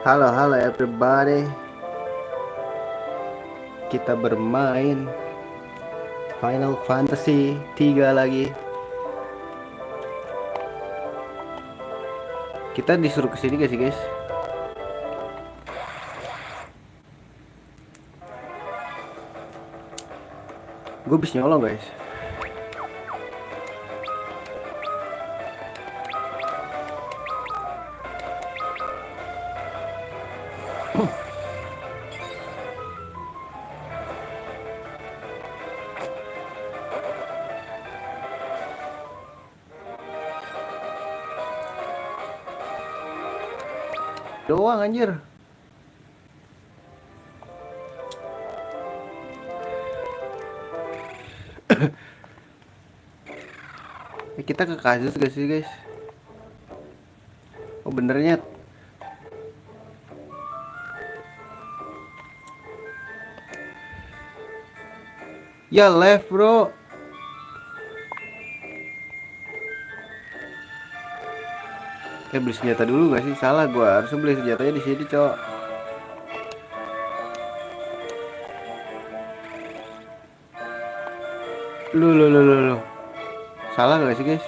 Halo, halo everybody. Kita bermain Final Fantasy 3 lagi. Kita disuruh kesini gak sih, guys? Gue bisa nyolong, guys. Doang anjir. Kita ke kasus gak sih, guys? Oh, benernya. Ya left, bro. Beli senjata dulu gak sih? Salah, gua harus beli senjatanya di sini, cok. Lu. Salah gak sih, guys?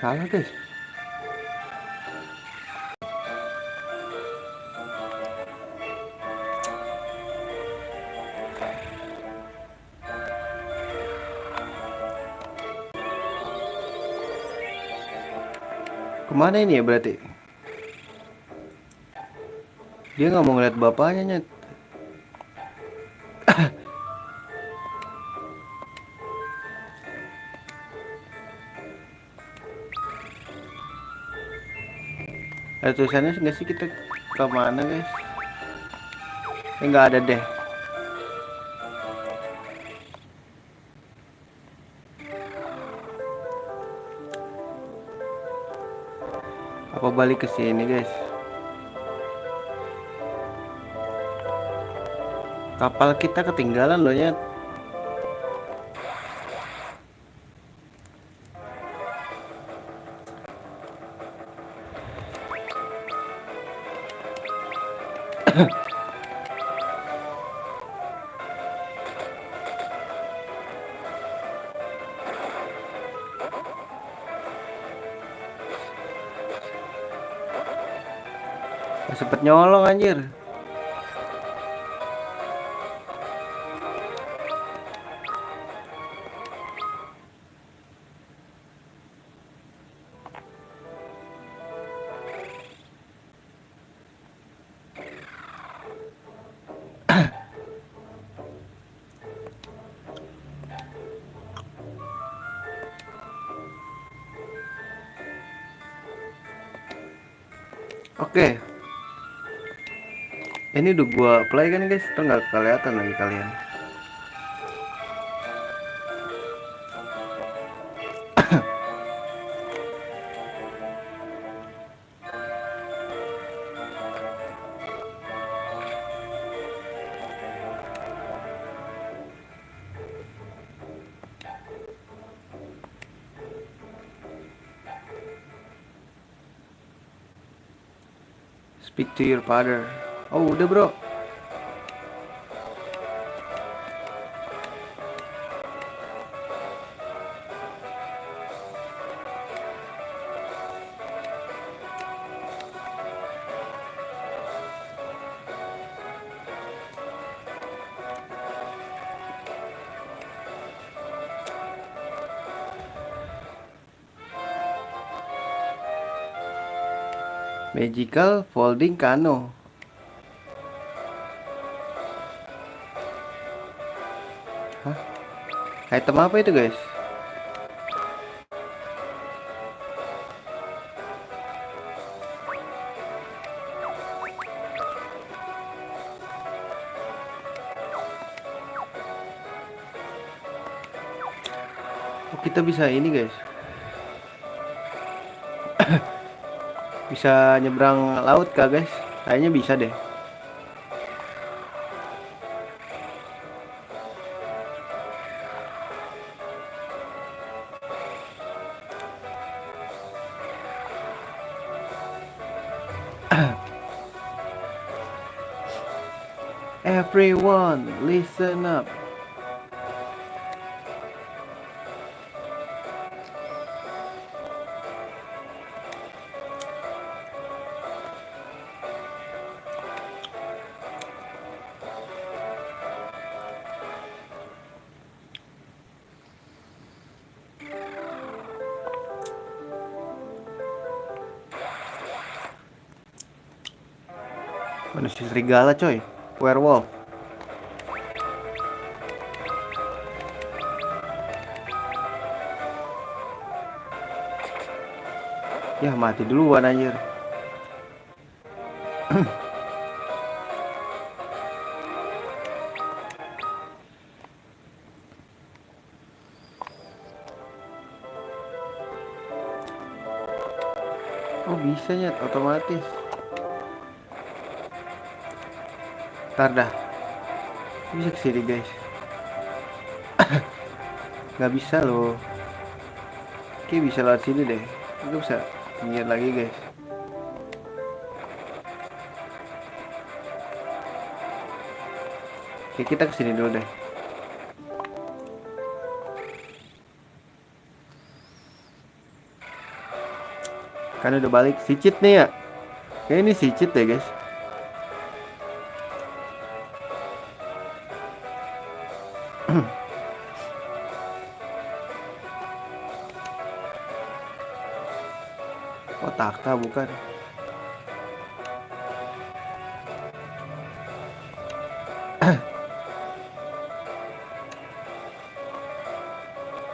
Salah, guys. Kemana ini ya berarti? Dia nggak mau ngeliat bapaknya, nyet. Ada tulisannya nggak sih kita kemana, guys? Nggak ada deh. Apa balik ke sini, guys? Kapal kita ketinggalan loh, ya. Sempet nyolong anjir. Oke. Ini udah gua play kan, guys? Tuh nggak kelihatan lagi kalian. Speak to your father. Oh, udah, bro. Magical folding cano. Hah? Item apa itu, guys? Oh, kita bisa ini, guys. Bisa nyebrang laut kah guys? Kayaknya bisa deh. Everyone, listen up. Manusia serigala coy, werewolf. Ya mati duluan anjir. Oh bisa nyet otomatis. Ntar dah. Bisa kesini guys. Nggak bisa loh. Oke bisa lewat sini deh. Itu bisa lihat lagi guys. Oke kita kesini dulu deh. Kan udah balik si cheat nih ya. Kayak ini si cheat deh guys. Oh takhta bukan.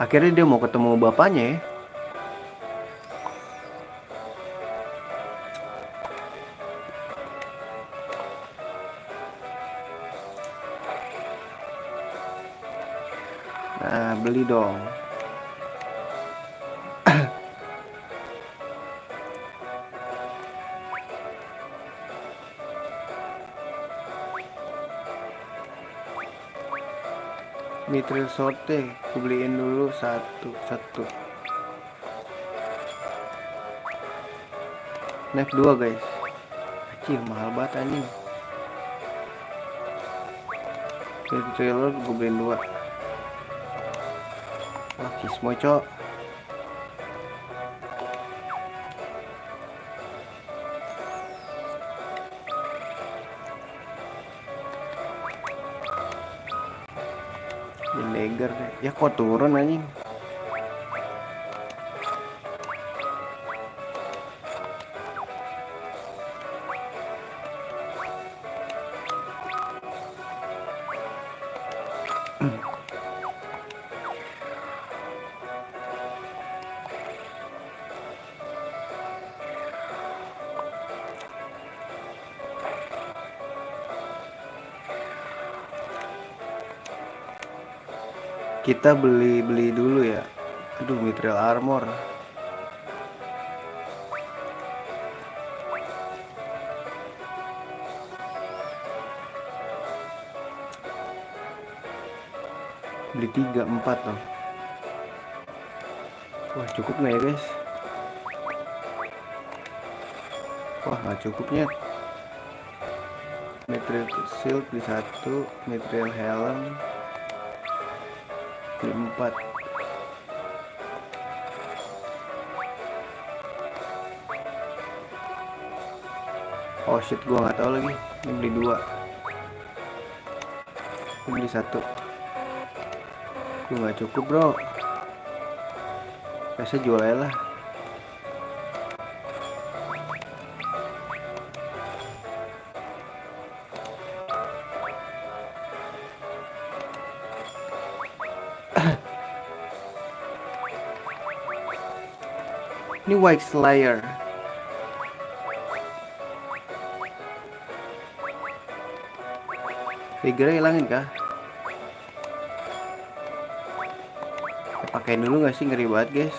Akhirnya dia mau ketemu bapaknya ya. Nah beli dong. Mithril sorte, aku beliin dulu satu. Knife 2 guys. Anjir mahal banget anjing. Mithril gue beliin 2. Wah kismoy cok. Dagger deh. Ya kok turun anjing. Kita beli dulu ya. Aduh mithril armor. Beli 3, 4 loh. Wah cukup nggak ya guys? Wah nggak cukupnya. Mithril shield beli 1, mithril helm beli 4. Oh shit gua nggak tahu lagi. Ini beli 2. Ini beli 1. Itu nggak cukup bro. Biasa jual aja lah. Ini White Slayer. Figure hilangin kah? Pakai dulu nggak sih, ngeri banget guys.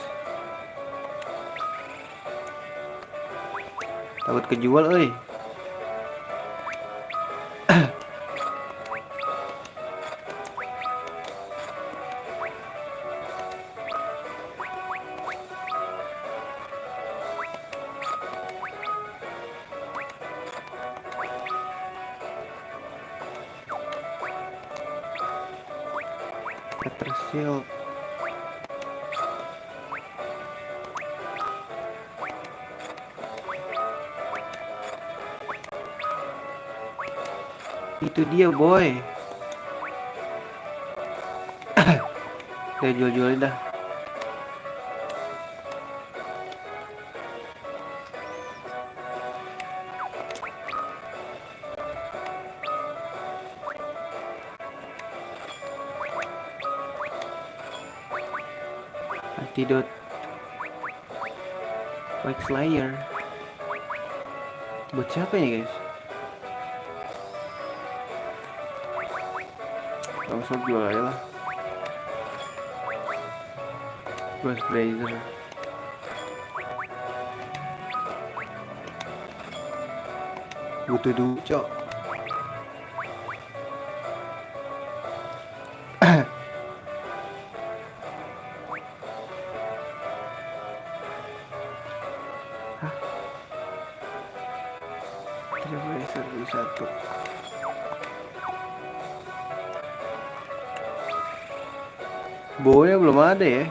Takut kejual euy. Petrol. Itu dia boy. Udah jual-jualin dah. Antidote Wax Slayer. Buat siapa ini guys? Langsung jual aja lah. Ghost Blazer. Butuh duit cok. Blazer di satu. Bawanya belum ada ya.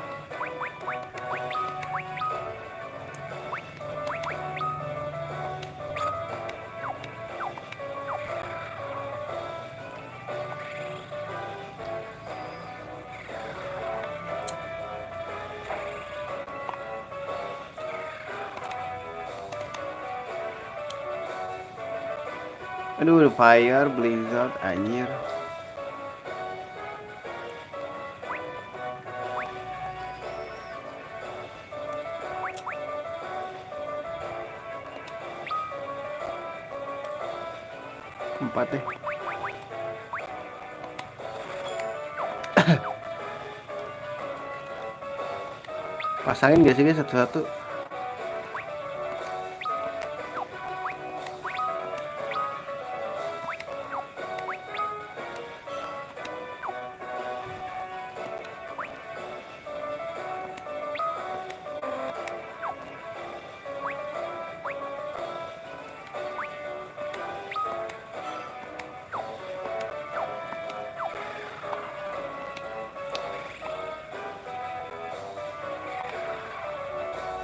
Aduh, Fire, Blizzard, anjir. Empat deh. Pasangin gak sih guys satu-satu?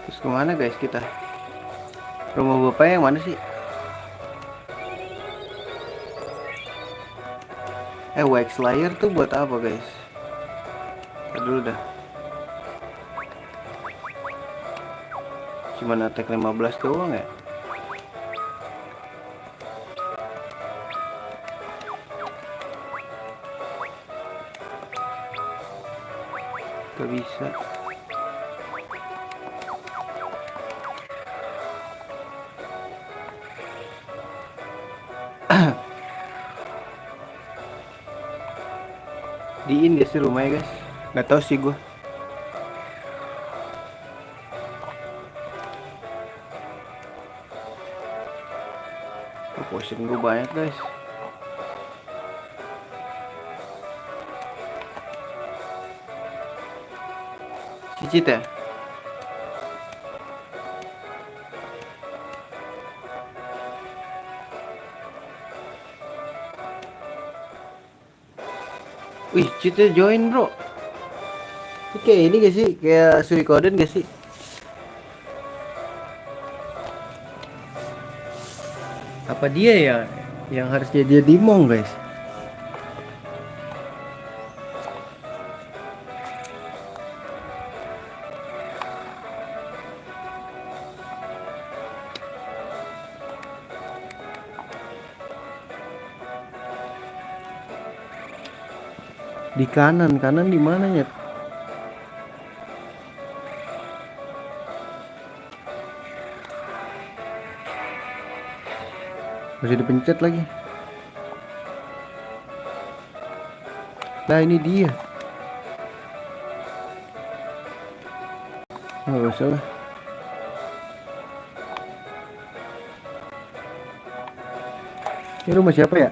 Terus kemana guys kita? Rumah bapak yang mana sih? Wax Slayer tuh buat apa guys? Dulu dah. Cuman attack 15 doang ya? Gak bisa. Diin gak sih rumahnya guys? Nggak tahu sih gue. Potion gue banyak guys. Cicit ya? Wih, cheatnya join bro. Ini kayak ini gak sih? Kayak Suikoden gak sih? Apa dia ya yang harusnya dia dimong guys? Di kanan di mana ya? Masih dipencet lagi. Nah ini dia. Nggak usah lah. Ini rumah siapa ya?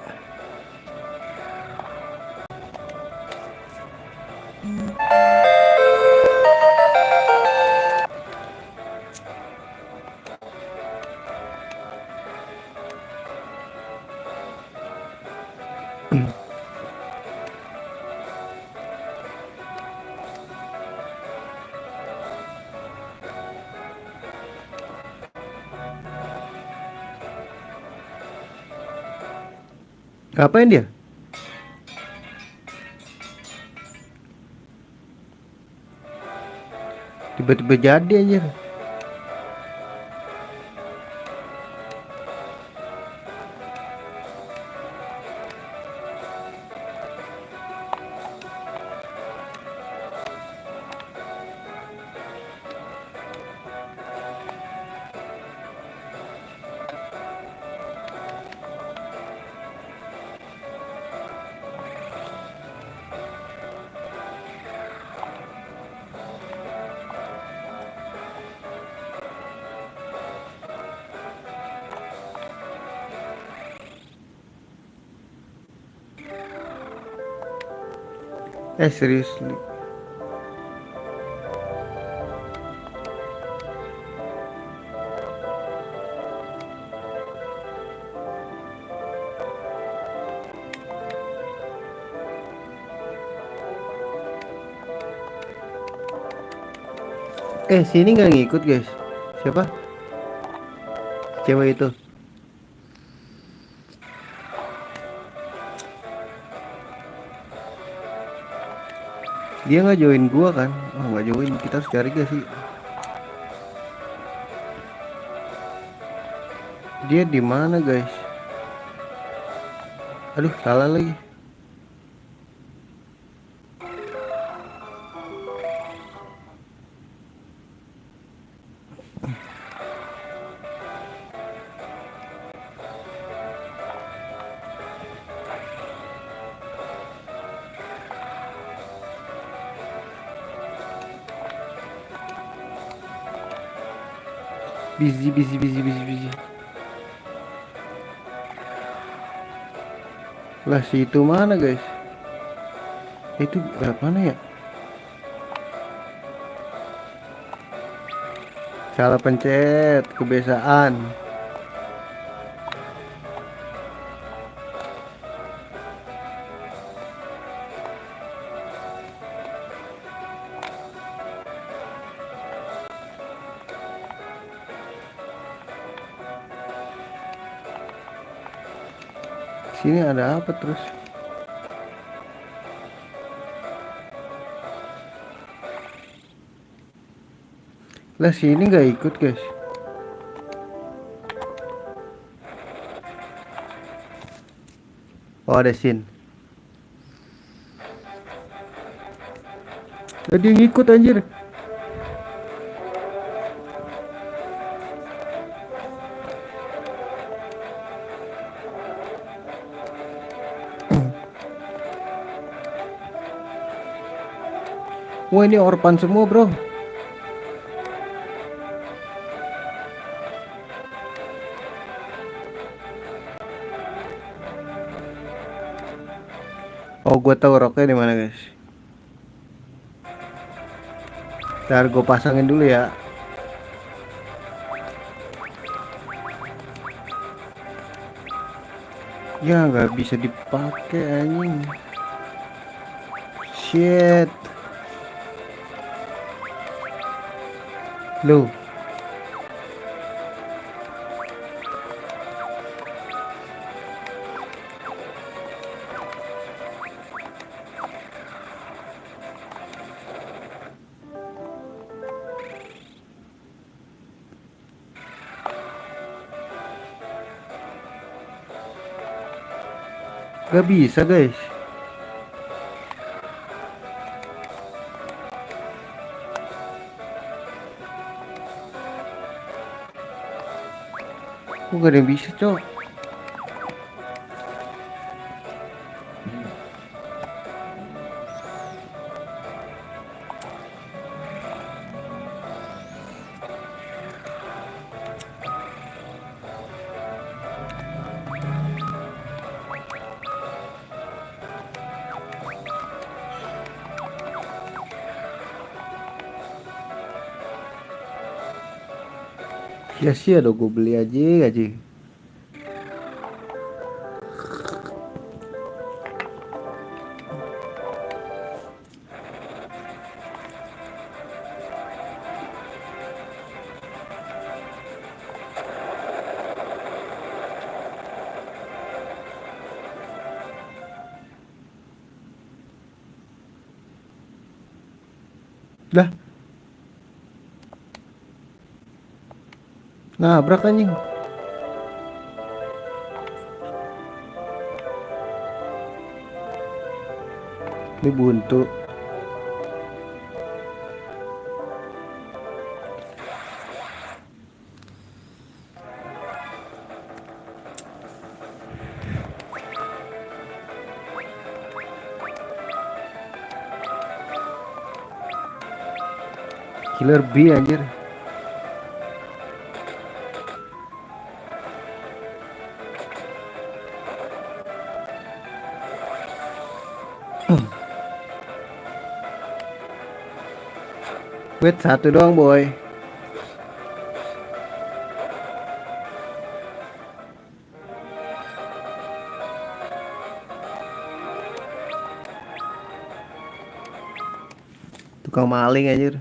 Ngapain dia? Tiba-tiba jadi anjir. Seriously. Sini nggak ngikut guys. Siapa? Cewek itu. Dia nggak join gua kan? Oh nggak join. Kita harus cari gak sih? Dia di mana guys? Aduh salah lagi. Busy. Lah si itu mana guys? Itu mana ya? Salah pencet, kebiasaan. Sini ada apa terus? Lah sini nggak ikut guys. Oh ada scene. Dia ngikut anjir. Wah ini orphan semua bro. Oh gue tahu roknya di mana guys. Ntar gue pasangin dulu ya. Ya nggak bisa dipakai anjing. Shit. Loh. Gak bisa guys. Kok gak ada yang bisa cok? Sia-sia dong gue beli aja. Dah, nabrak anjing. Ini buntu. Killer B anjir. Wait, satu doang boy. Tukang maling anjir.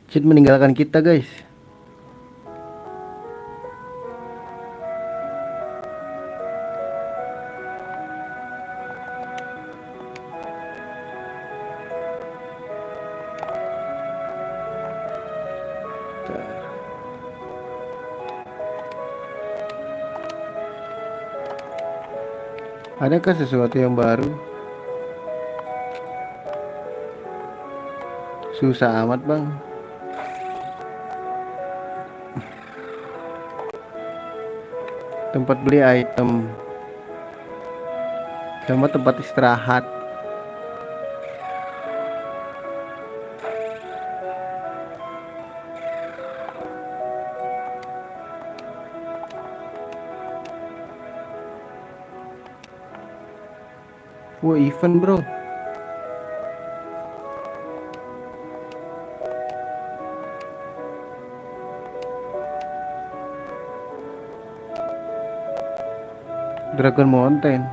Cheat meninggalkan kita guys. Adakah sesuatu yang baru? Susah amat bang. Tempat beli item sama tempat istirahat. Wah, event bro. Dragon Mountain.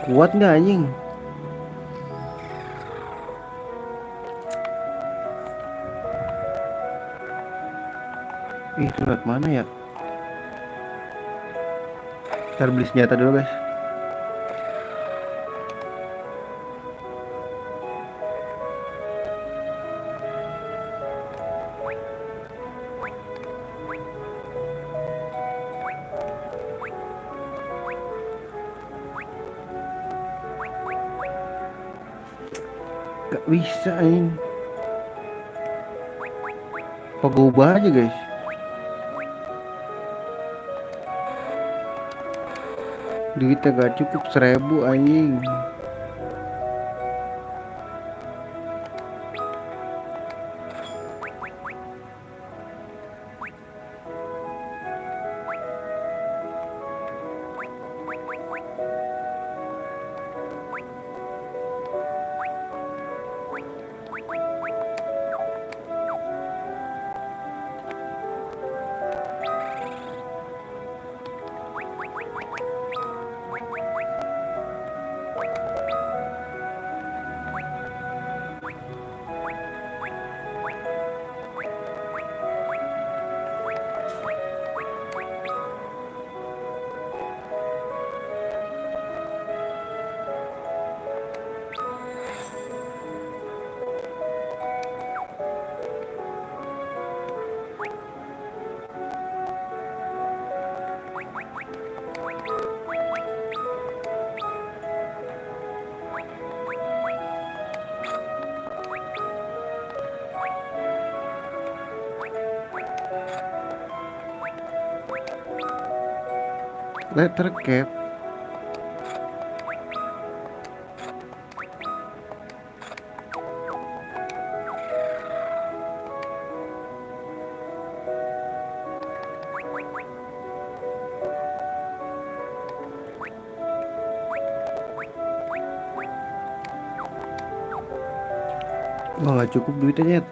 Kuat nggak anjing? Ih, surat mana ya? Ntar beli senjata dulu guys. Gak bisa ini. Apa gue ubah aja guys? Duitnya gak cukup 1000 anjing. Letter cap. Wah, nggak cukup duitnya.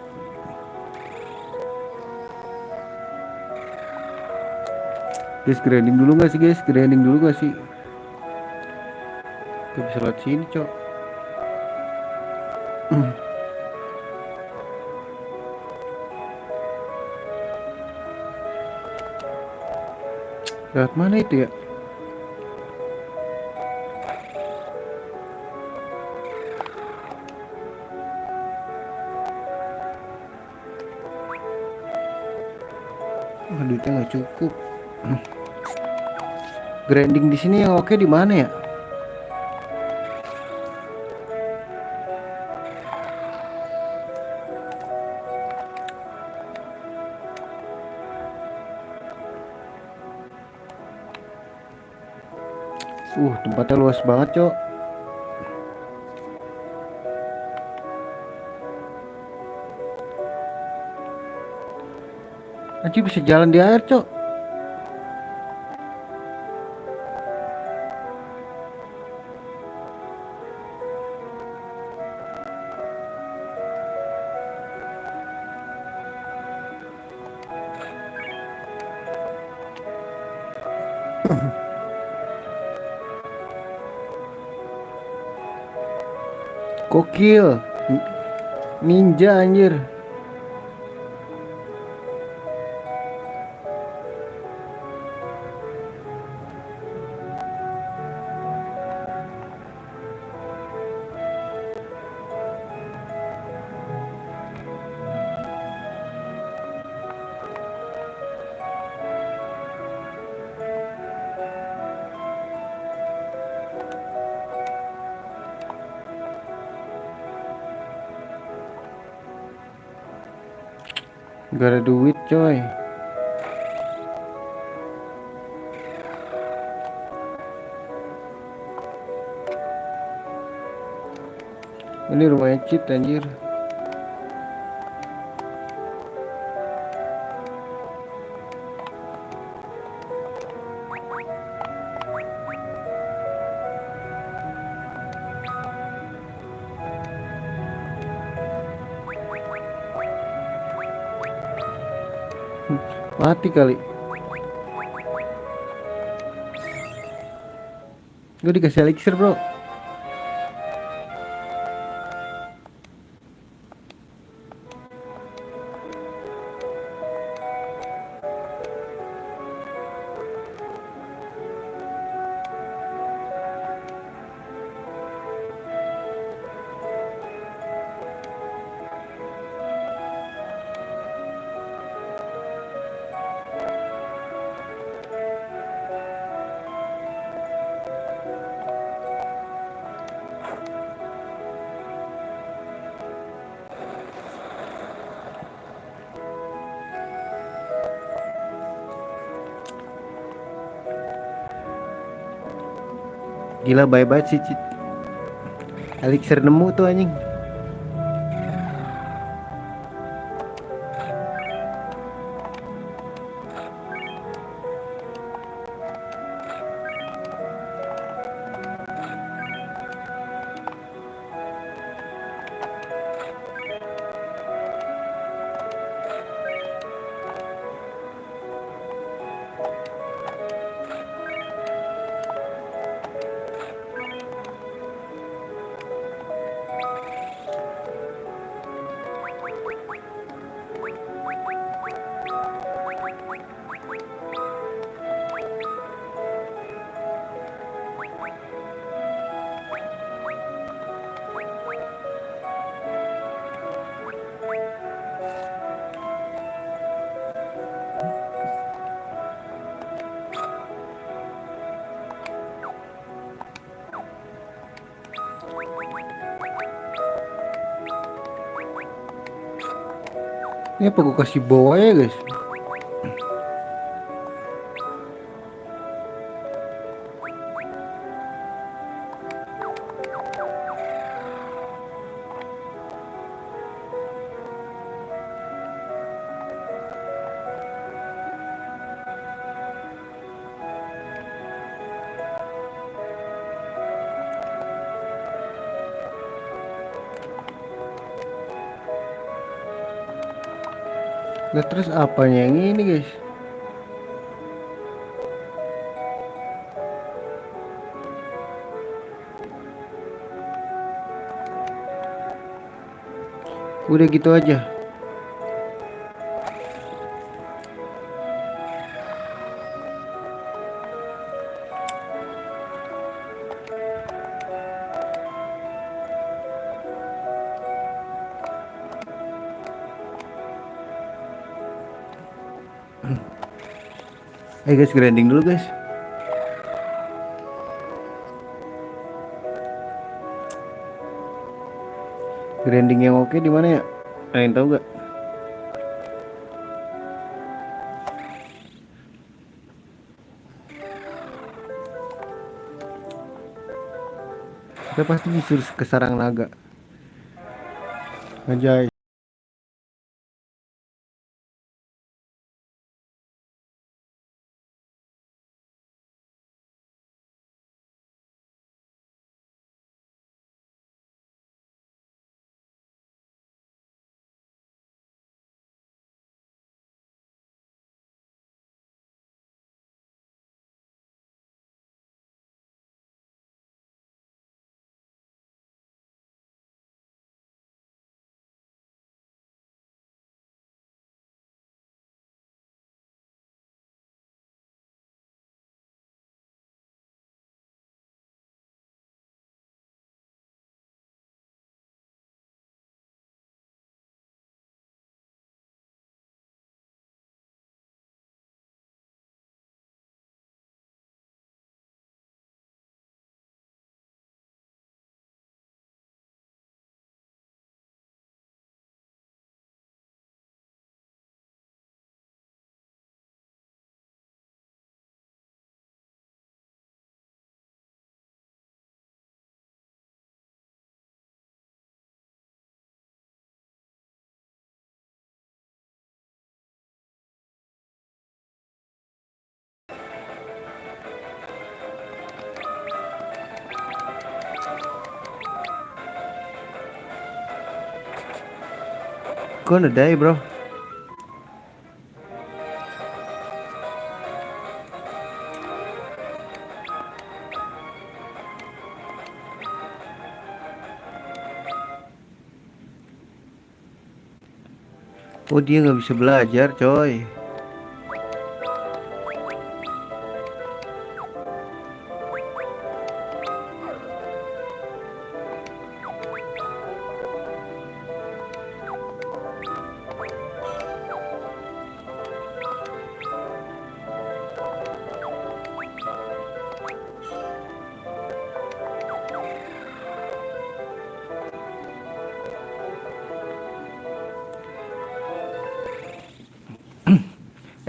Guys, grinding dulu nggak sih guys? Grinding dulu nggak sih? Gak bisa lewat sini cok. Lewat mana itu ya? Wah, duitnya nggak cukup. Grinding di sini yang oke di mana ya? Tempatnya luas banget cok. Anjir bisa jalan di air cok. Gokil. Ninja anjir. Gak ada duit coy. Ini rumahnya cheat anjir. Mati kali. Gue dikasih elixir bro. Gila bye bye sih cheat. Elixir nemu tuh anjing. Ini apa gue kasih bawa ya guys? Nah, terus apanya yang ini guys? Udah gitu aja. Guys, grinding dulu guys. Grinding yang oke di mana ya? Ada yang tahu gak? Kita pasti disuruh ke sarang naga. Anjay. Gonna die bro. Oh dia nggak bisa belajar coy.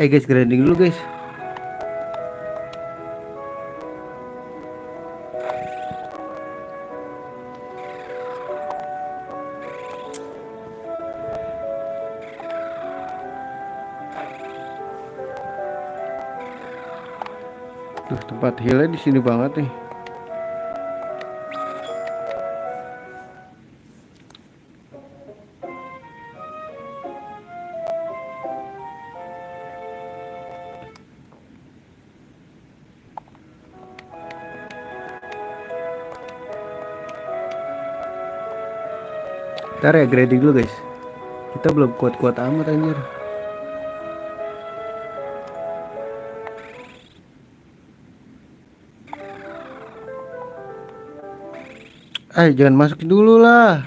Guys, grinding dulu guys. Tuh tempat healnya di sini banget nih. Ntar ya grinding dulu guys. Kita belum kuat-kuat amat anjir. Jangan masukin dulu lah.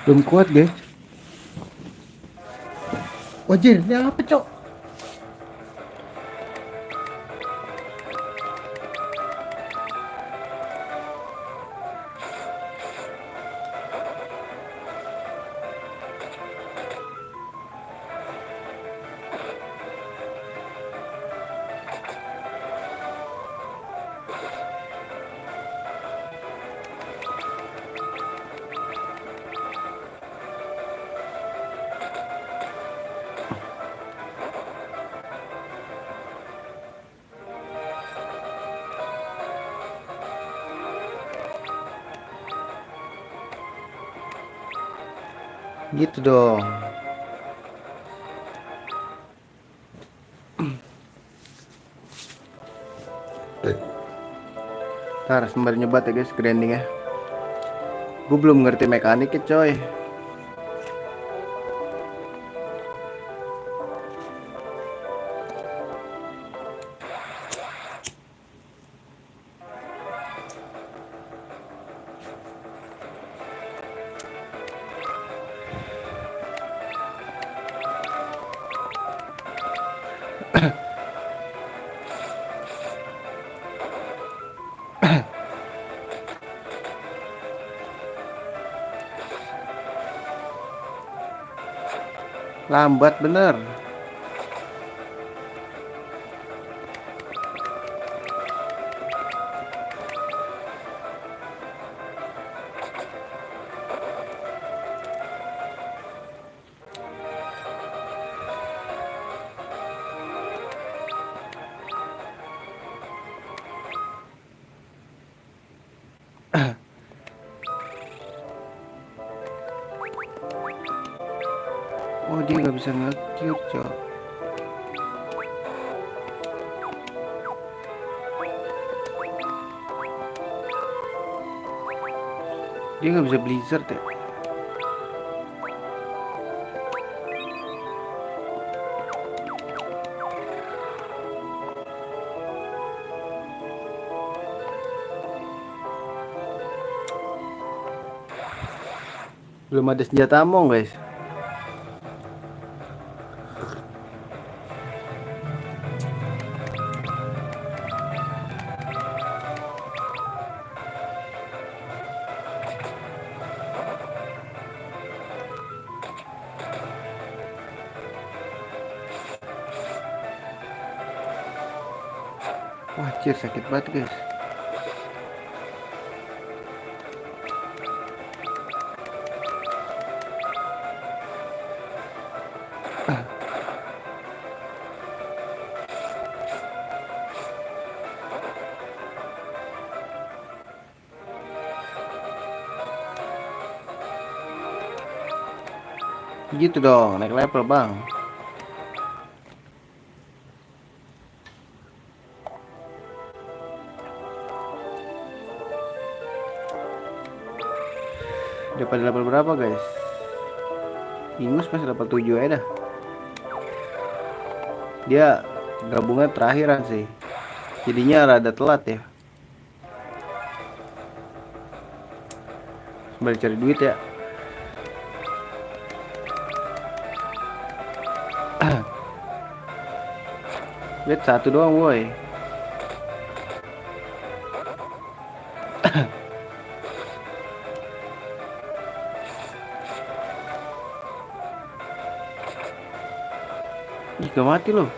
Belum kuat guys. Wajir, ini apa cok? Gitu dong. Ntar sembari nyoba ya guys grinding ya. Gue belum ngerti mekaniknya coy. Lambat bener. Oh dia nggak bisa nge-kill coy. Dia nggak bisa blizzard ya. Belum ada senjata among guys. Wah cir sakit banget guys. Gitu dong, naik level bang. Udah pada level berapa guys? Ingus masih level 7 aja dah. Dia gabungan terakhiran sih. Jadinya rada telat ya. Sembari cari duit ya. Lihat satu doang woi. Ih, gak mati loh.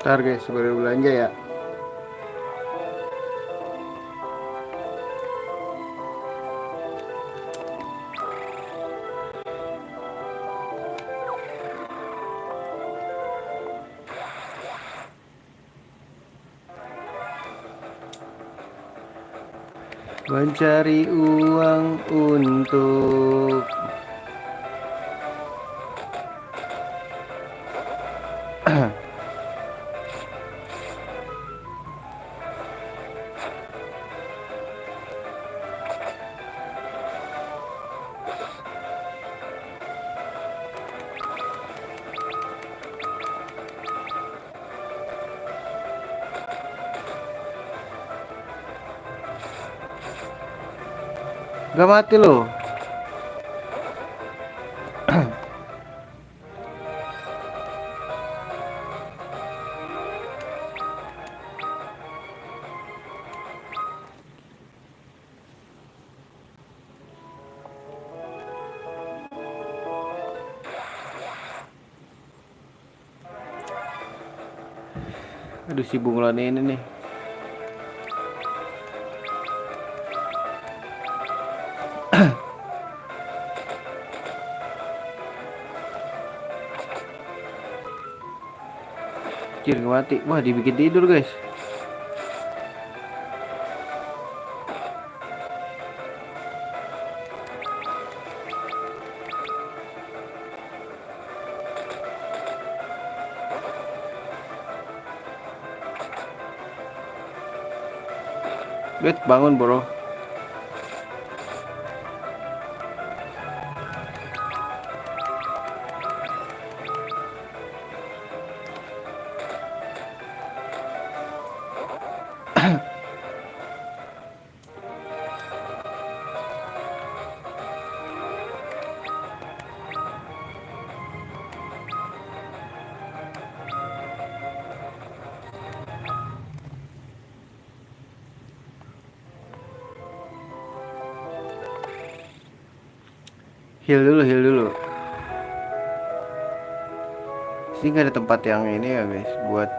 Ntar guys, baru belanja ya. Mencari uang untuk gak mati loh. Aduh si bunglon ini nih. Anjir mati. Wah dibikin tidur guys. Bet bangun bro. Heal dulu, heal dulu. Sini nggak ada tempat yang ini ya guys, buat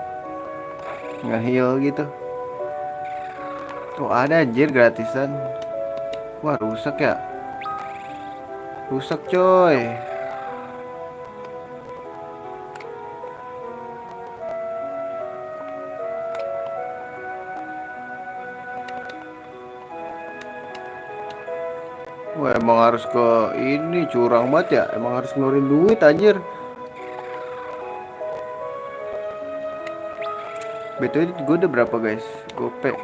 nge-heal gitu. Oh ada anjir gratisan. Wah rusak ya. Rusak coy. Wah emang harus ke ini, curang banget ya. Emang harus ngeluarin duit anjir. BTW gue udah berapa guys? Gope.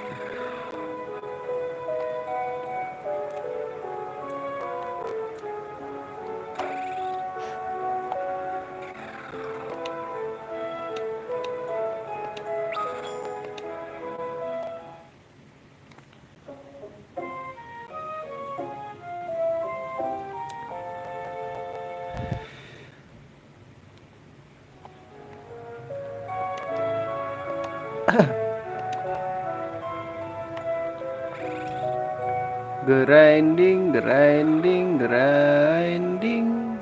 Grinding, grinding, grinding.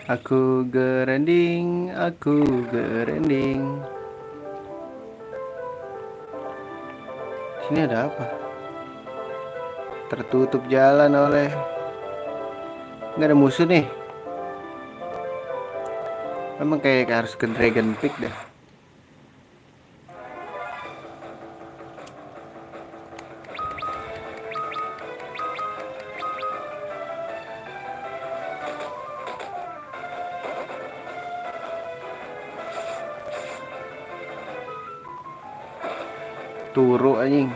Aku grinding, aku grinding. Sini ada apa? Tertutup jalan oleh. Nggak ada musuh nih. Memang kayak harus ke Dragon Peak dah. Turu anjing.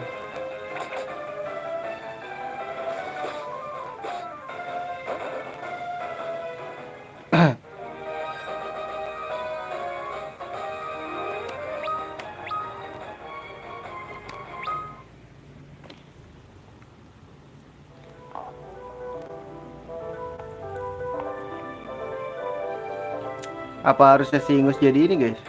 Apa harusnya si Ingus jadi ini guys?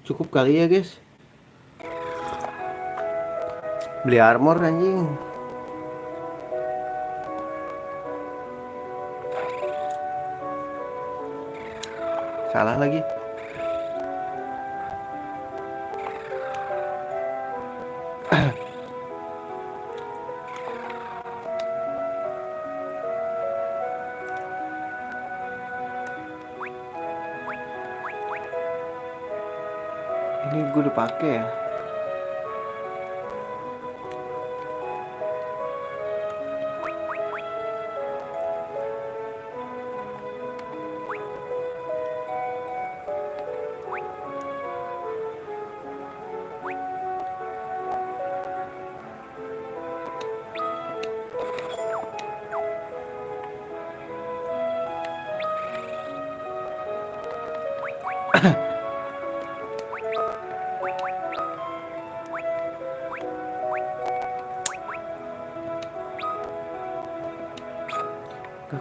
Cukup kali ya guys. Beli armor anjing. Salah lagi. Ini gue udah pakai ya. Gak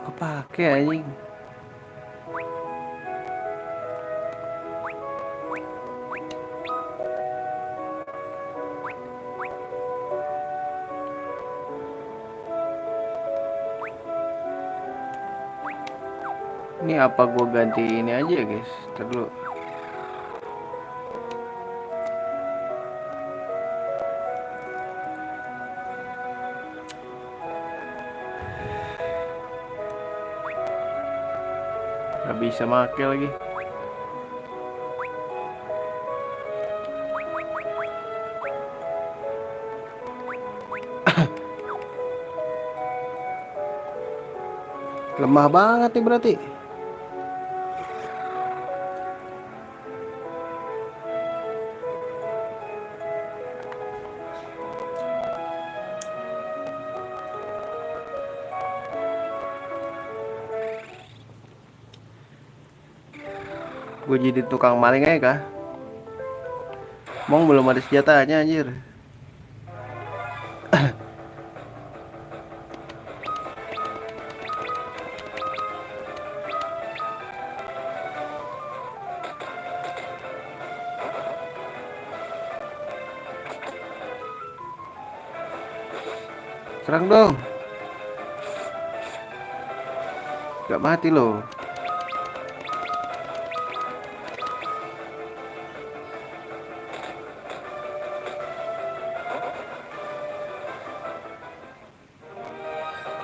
kepake anjing. Ini apa gua ganti ini aja ya guys? Ntar dulu. Gak bisa make lagi. Lemah banget nih berarti. Gue jadi tukang maling aja kah? Mong belum ada senjatanya anjir. Serang dong. Gak mati loh.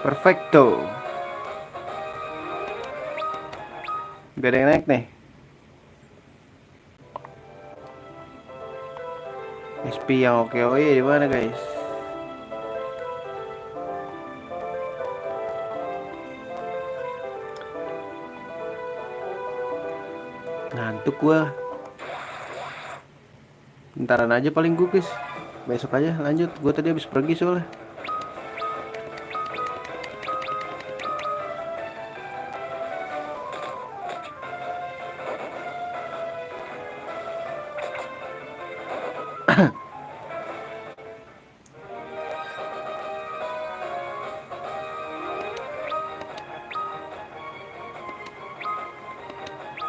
Perfecto. Gak ada yang naik nih. SP yang oke di mana guys? Ngantuk gua. Bentaran aja paling gue guys. Besok aja lanjut. Gue tadi habis pergi soalnya.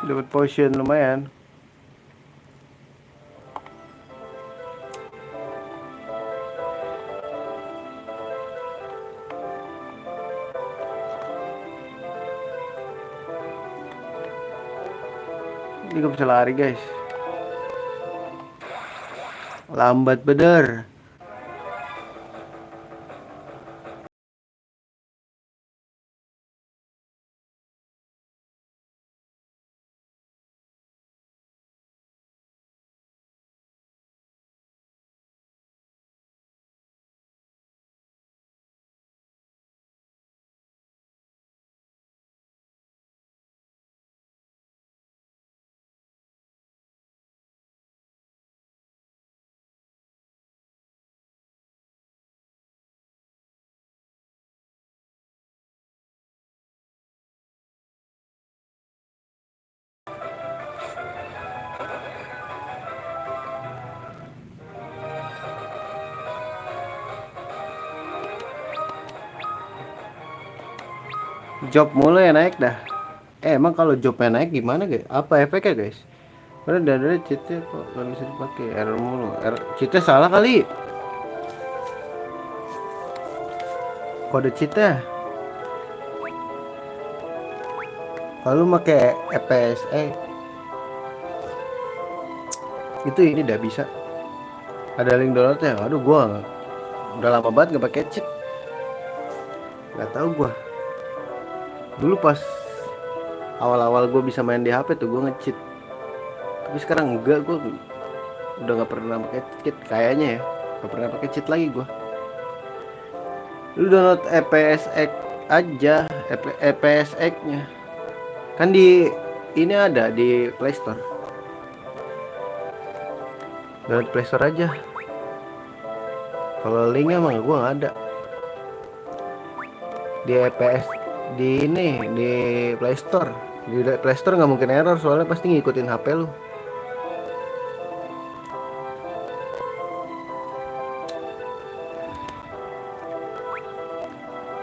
Dapat potion lumayan. Ini gak bisa lari guys. Lambat bener. Job mulu ya naik dah. Emang kalau jobnya naik gimana guys? Apa efeknya guys? Karena dari cheatnya kok gak bisa dipakai, error mulu. Cheatnya salah kali. Kode cheatnya. Kalau pakai EPS itu ini udah bisa. Ada link downloadnya. Aduh gua udah lama banget gak pakai cheat. Gak tahu gua. Dulu pas awal-awal gue bisa main di HP tuh gue nge-cheat. Tapi sekarang enggak, gue udah nggak pernah pakai cheat kayaknya ya. Nggak pernah pakai cheat lagi gue. Lu download EPSX aja, EPSX-nya. Kan di ini ada di Play Store. Download Play Store aja. Kalau linknya emang gue nggak ada. Di EPS di ini di Play Store Di Playstore nggak mungkin error, soalnya pasti ngikutin HP lu.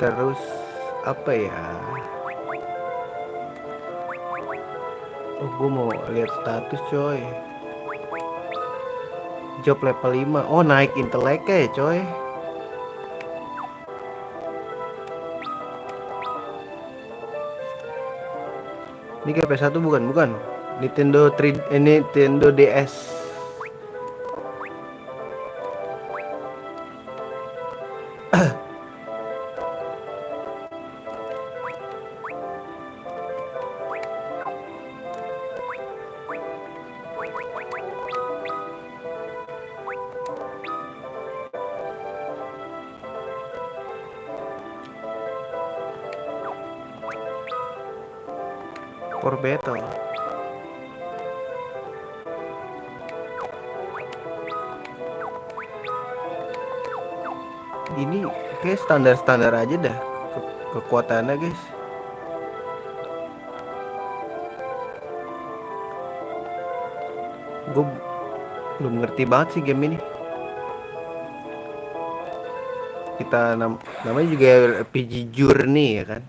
Terus apa ya? Oh, gue mau lihat status coy. Job level 5. Oh, naik inteleknya ya coy. Ini kayak PS1 bukan? Bukan. Nintendo 3, Nintendo DS. For battle. Ini kayak standar-standar aja dah kekuatannya guys. Gue belum ngerti banget sih game ini. Kita namanya juga RPG Journey ya kan.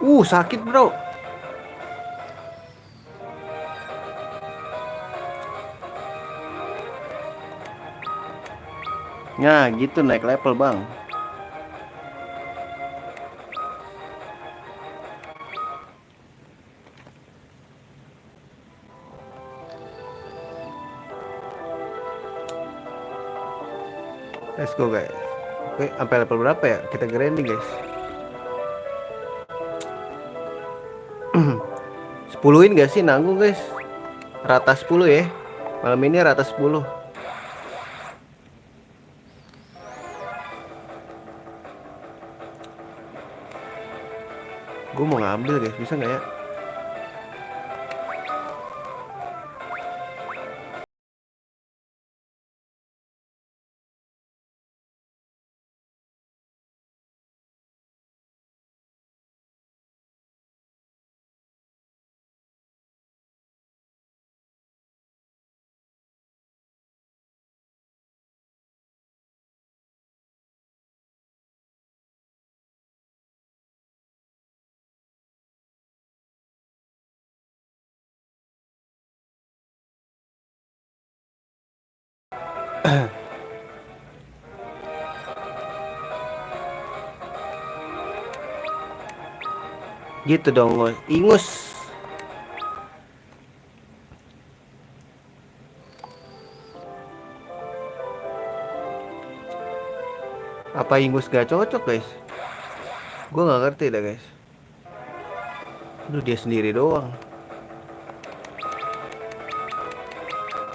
Sakit bro. Nah gitu naik level bang. Let's go guys. Oke, sampai level berapa ya? Kita grinding guys. 10-in gak sih nanggung guys? Rata 10 ya. Malam ini rata 10. Gue mau ngambil guys, bisa nggak ya? Gitu dong guys. Ingus. Apa ingus gak cocok guys? Gue nggak ngerti dah guys. Aduh dia sendiri doang.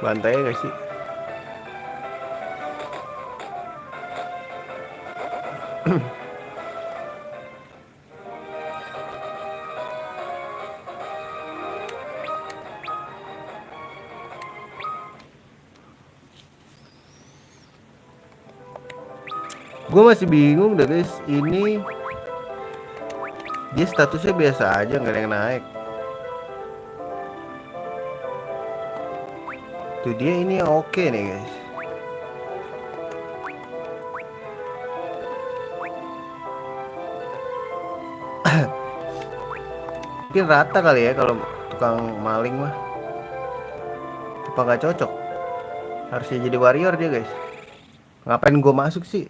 Bantai gak sih? Gue masih bingung dah guys. Ini dia statusnya biasa aja, nggak ada yang naik. Tuh dia ini oke nih guys. Mungkin rata kali ya kalau tukang maling mah. Apa nggak cocok? Harusnya jadi warrior dia guys. Ngapain gue masuk sih?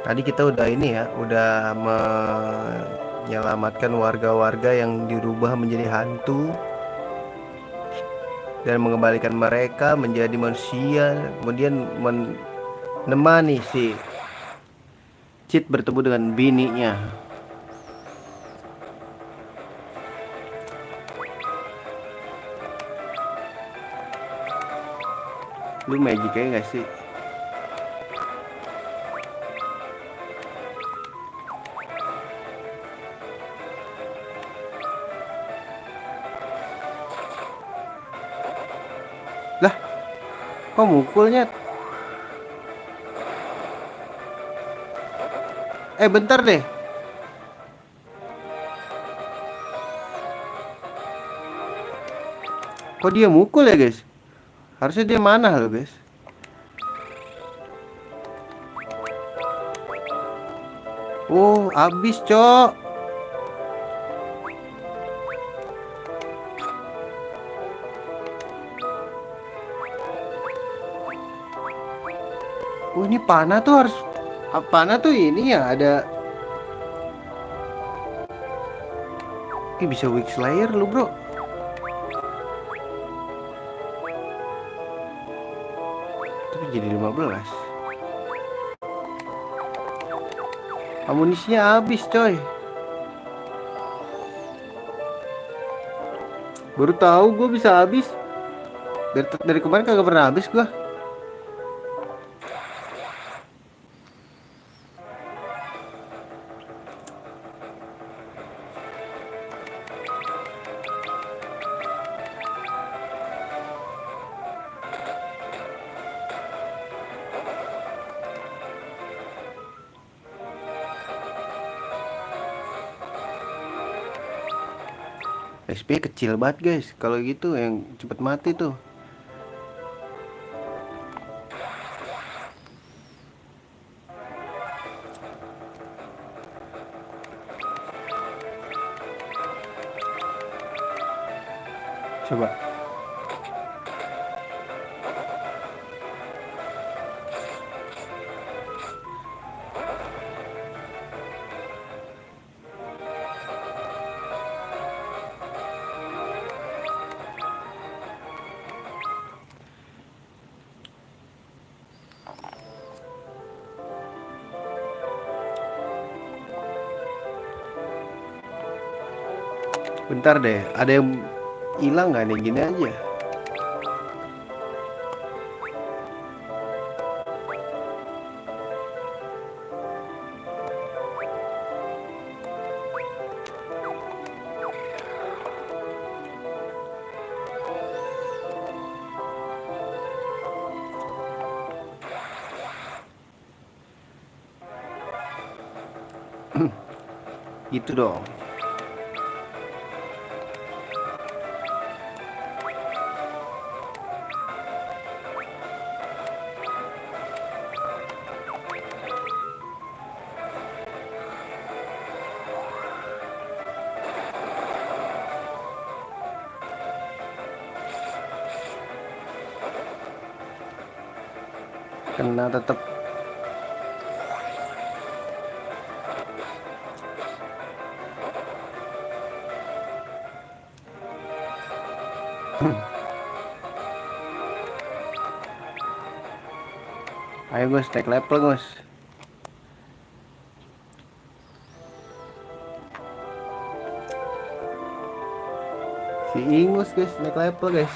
Tadi kita udah ini ya, udah menyelamatkan warga-warga yang dirubah menjadi hantu dan mengembalikan mereka menjadi manusia. Kemudian menemani si Cid bertemu dengan bininya. Lu magic kayak gak sih? Lah, kok mukulnya? Bentar deh. Kok dia mukul ya guys? Harusnya dia mana loh guys? Oh, abis cok. Oh, ini panah tuh harus, panah tuh ini ya ada. Bisa weak slayer lu bro. Tapi jadi 15. Amunisinya habis coy. Baru tahu gue bisa habis. Dari kemarin kagak pernah habis gue. SP kecil banget guys. Kalau gitu yang cepet mati tuh. Coba. Bentar deh. Ada yang hilang nggak nih? Gini aja. Gitu dong. Kena tetep. Ayo guys, naik level guys. Si Ingus guys, naik level guys.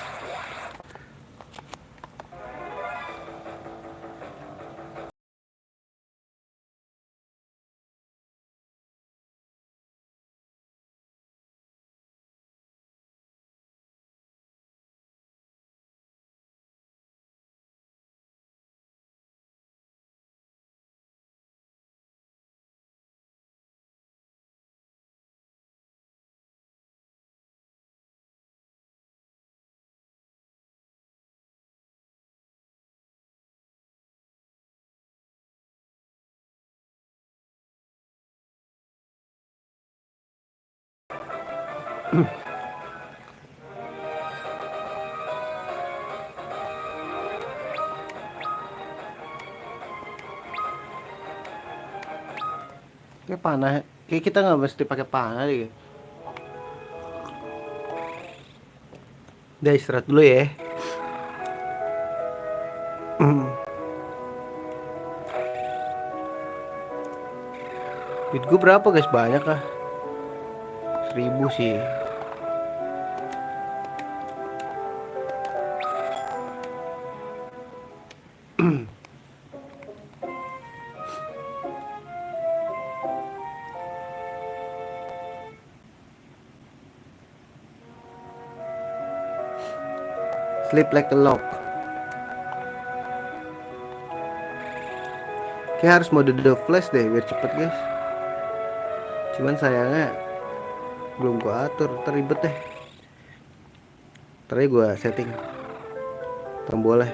Kayak panah, kayak kita nggak mesti pakai panah deh. Udah istirahat dulu ya. Duit gue berapa guys? Banyak kah? 1000 sih. Sleep like a log. Kayak harus mode The Flash deh biar cepet guys. Cuman sayangnya belum gua atur, teribet deh. Ntar gua setting tombolnya.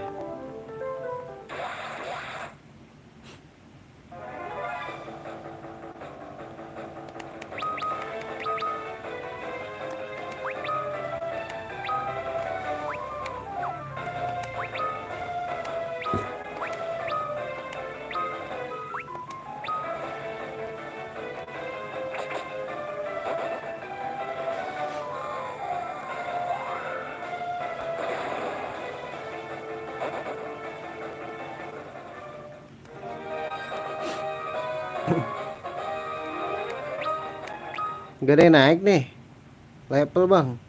Gak ada yang naik nih level bang.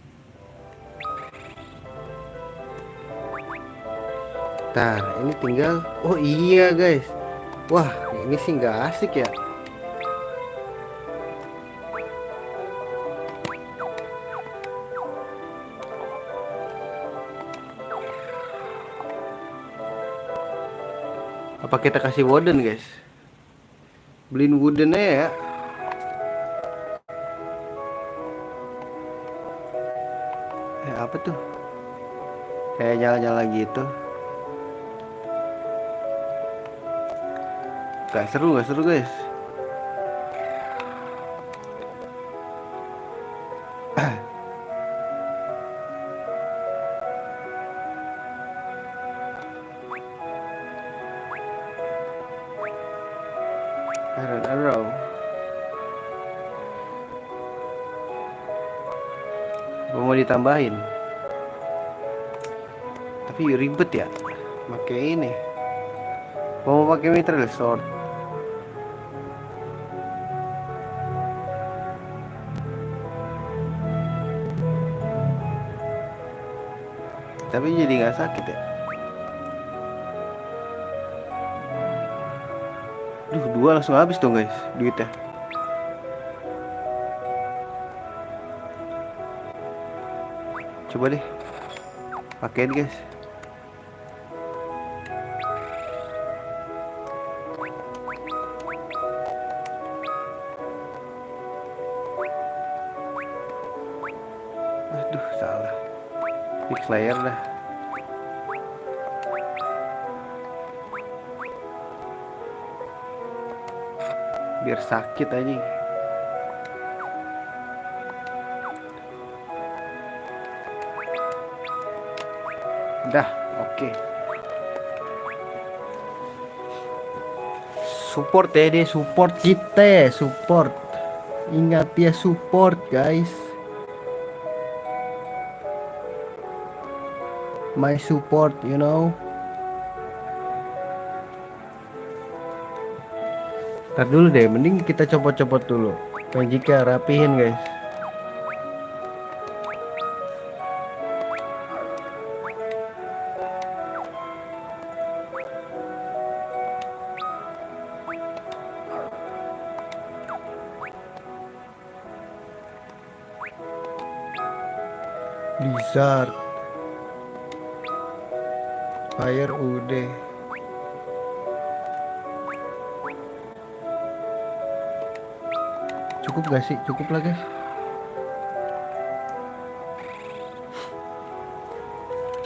Ntar ini tinggal. Oh iya guys. Wah ini sih nggak asik ya. Apa kita kasih wooden guys? Beliin wooden ya. Apa tuh? Kayak nyala-nyala gitu. Gak seru guys. Iron arrow. Mau ditambahin. Tapi ribet ya. Pakai ini. Mau pakai mithril sword. Tapi jadi nggak sakit ya. Duh, 2 langsung habis dong guys duitnya. Coba deh pakein guys. Aduh salah. Fix layer dah. Biar sakit aja. Dah, oke. Support ya dia, support kita, support. Ingat dia support guys. My support, you know. Ntar dulu deh, mending kita copot-copot dulu. Magicnya rapihin guys. Blizzard Fire udah. Cukup gak sih? Cukup lah guys.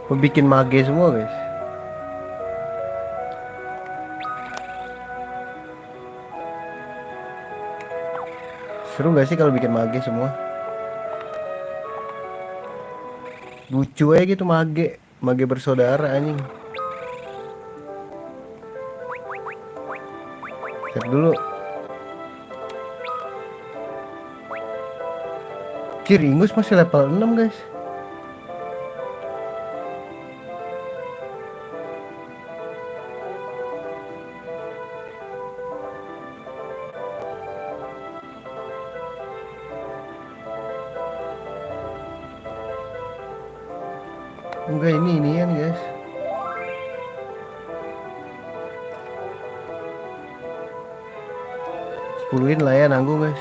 Mau bikin mage semua guys. Seru gak sih kalau bikin mage semua? lucu aja gitu, mage mage bersaudara anjing. Cek dulu. Ingus masih level 6 guys. Enggak, ini kan guys. Sepuluhin lah ya, nanggung guys.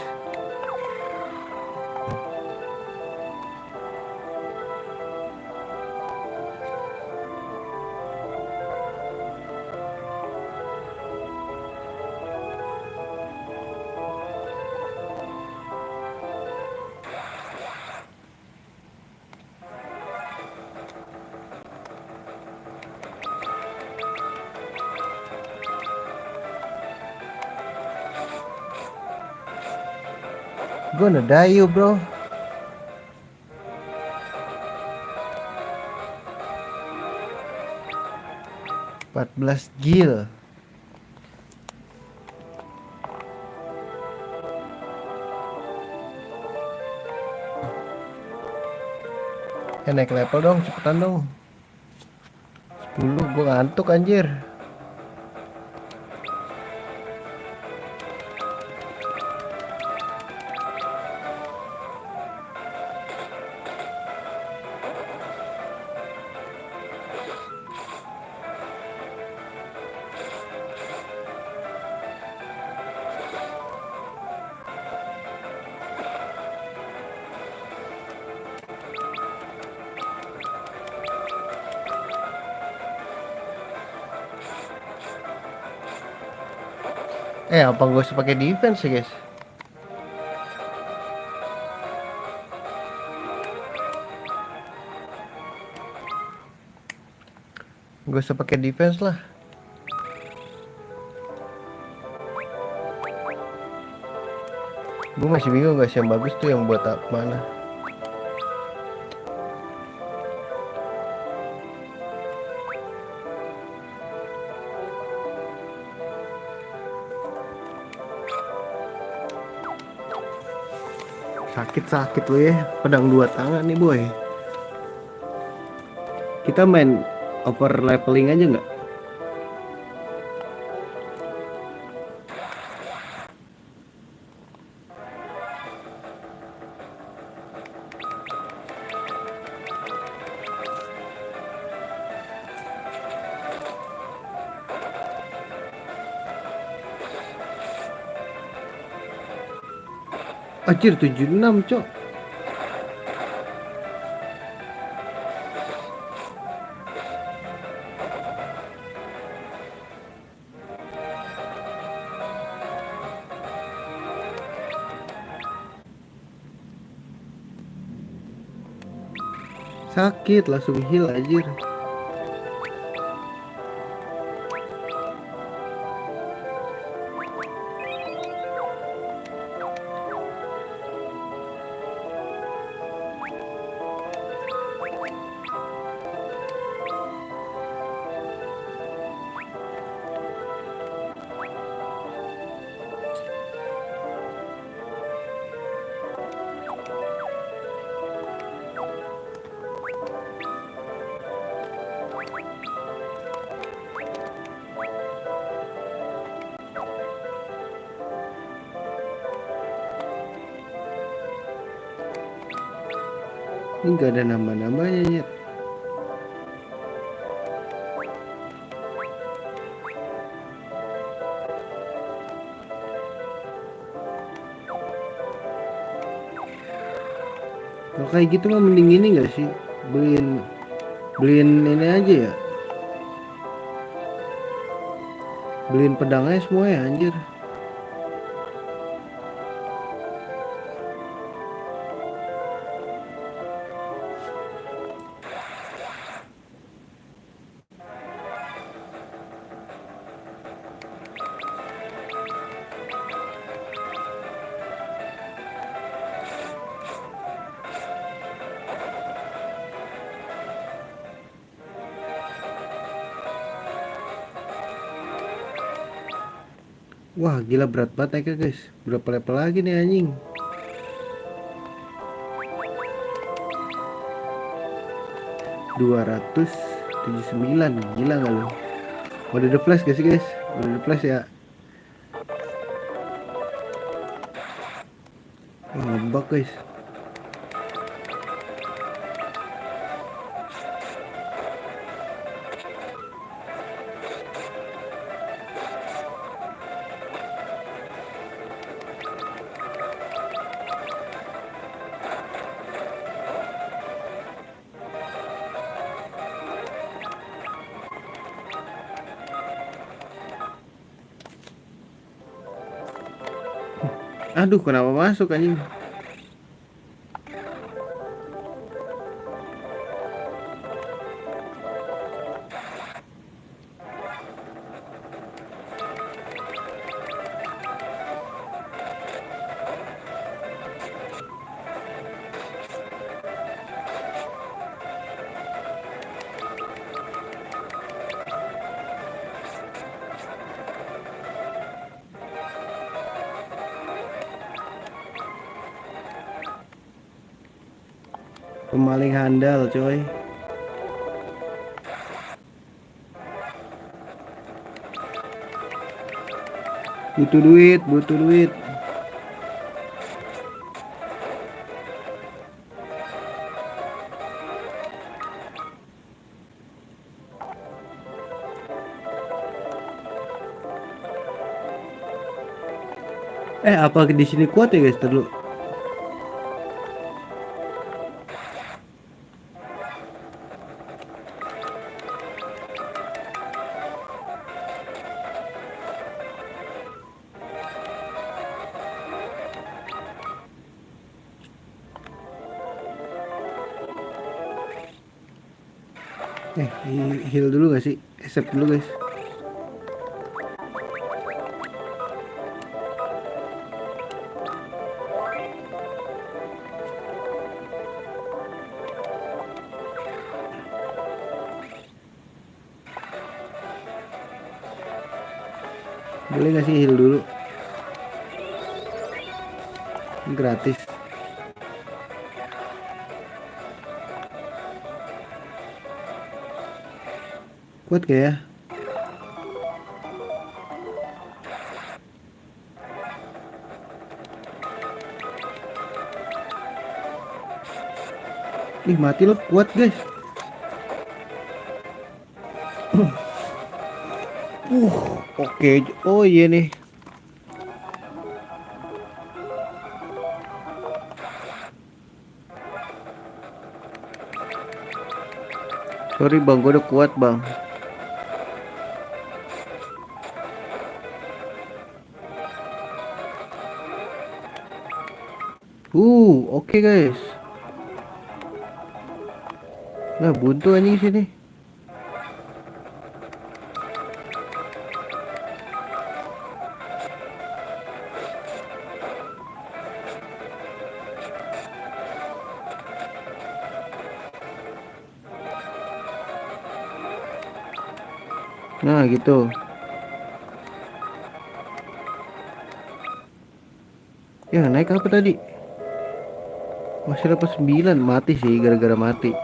Gonna die you bro. 14 gil. Naik level dong, cepetan dong. 10, gua ngantuk anjir. Apa gue usah pakai defense ya guys? Gue usah pakai defense lah. Gue masih bingung guys, yang bagus tuh yang buat mana. Sakit lu ya, pedang 2 tangan nih boy. Kita main over leveling aja nggak? Anjir 76 cok. Sakit langsung heal anjir. Ini gak ada nama-namanya ya. Kalau kayak gitu mah mending ini gak sih? Beliin ini aja ya. Beliin pedangnya semua ya anjir. Wah gila berat banget naiknya guys. Berapa level lagi nih anjing? 279. Gila gak lu? Udah the flash gak sih guys? Udah the flash ya. Ngebug guys. Aduh kenapa masuk anjing? Pemaling handal coy. Butuh duit, butuh duit. Apa di sini kuat ya guys? Terlalu. Heal dulu gak sih? Save dulu guys. Boleh gak sih heal dulu? Gratis. Kuat gak ya? Ih mati lo, kuat guys. Oke. Oh iya nih. Sorry bang, gue udah kuat bang. Oke guys. Nah buntu anjing sini. Nah gitu. Ya naik apa tadi? Masih level 9. Mati sih gara-gara mati.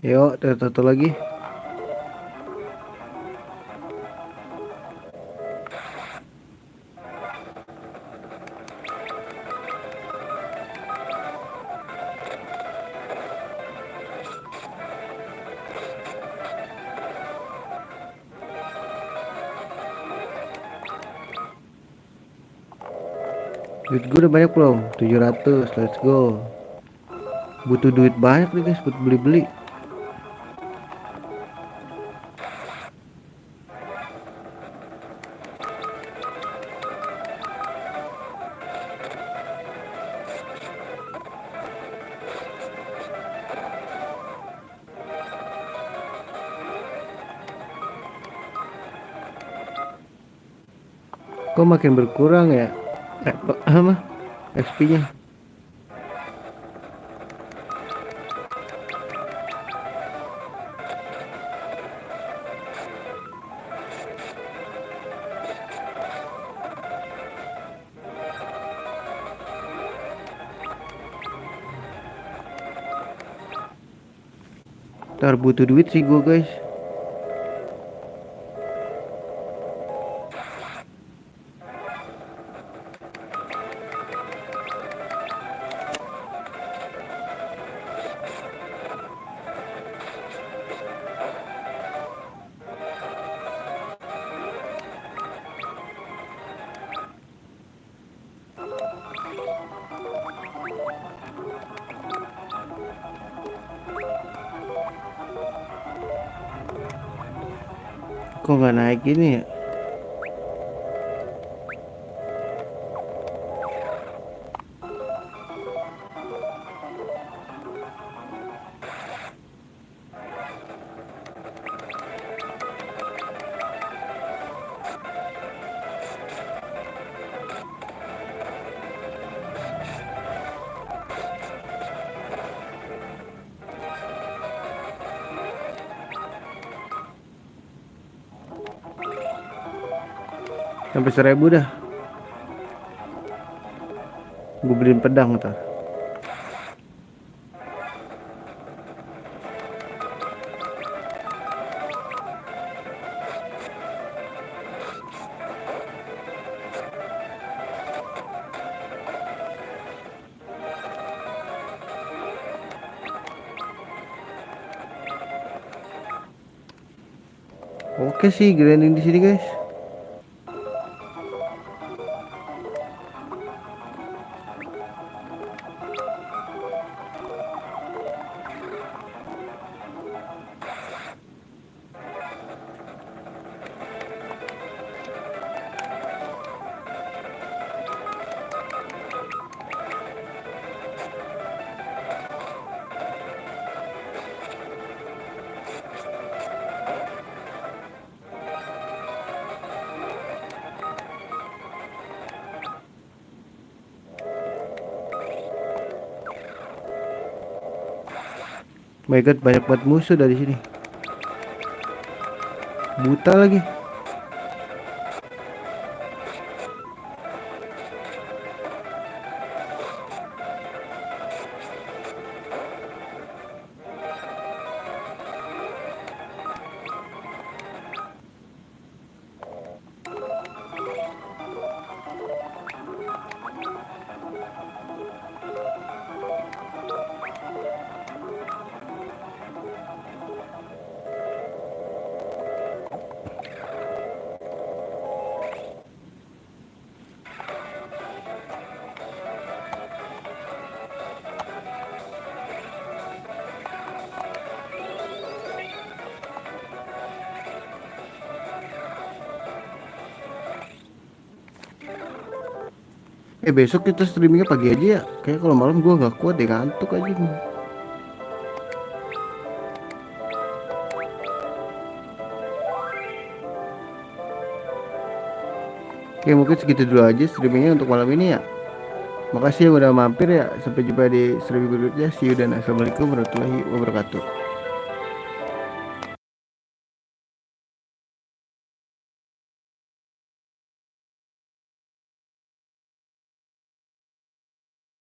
Yuk, satu lagi. Duit gue udah banyak belum? 700. Let's go. Butuh duit banyak nih guys buat beli-beli. Kok makin berkurang ya? Apa? XP-nya. Ntar butuh duit sih gue guys. Kok nggak naik gini ya? Sampai 1000 dah. Gue beliin pedang ntar. Oke sih, grinding di sini guys. My god, banyak banget musuh dari sini. Buta lagi. Besok kita streamingnya pagi aja ya. Kayak kalau malam gua nggak kuat deh, ngantuk aja nih. Oke, mungkin segitu dulu aja streamingnya untuk malam ini ya. Makasih yang udah mampir ya. Sampai jumpa di streaming berikutnya. See you dan assalamualaikum warahmatullahi wabarakatuh.